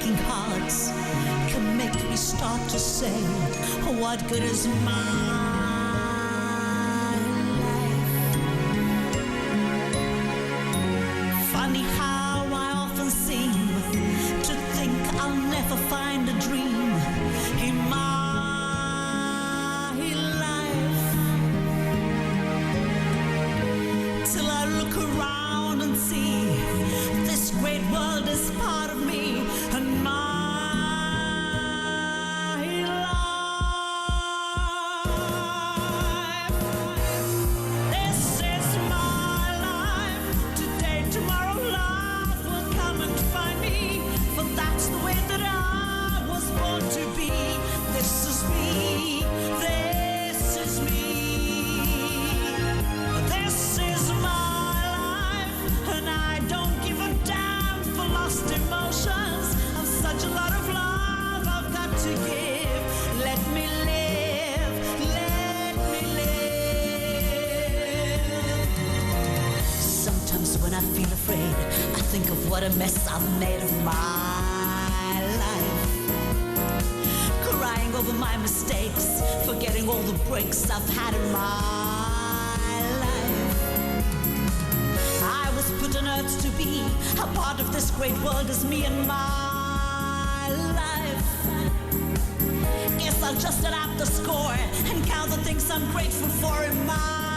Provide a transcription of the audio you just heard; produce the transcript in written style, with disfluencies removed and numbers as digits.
breaking hearts can make me start to say, what good is my life? Funny how I often seem to think I'll never find a dream in my life, till I look around and see this great world is part of me and my life. This is my life. Today, tomorrow, love will come and find me, for that's the way that I was born to be. This is me. This is me. This is my life, and I don't give a damn for lost emotions. I've such a lot of love I've got to give. Let me live, let me live. Sometimes when I feel afraid, I think of what a mess I've made of my life, crying over my mistakes, forgetting all the breaks I've had in my life. I was put on earth to be a part of this great world as me and my life. Guess I'll just add up the score and count the things I'm grateful for in my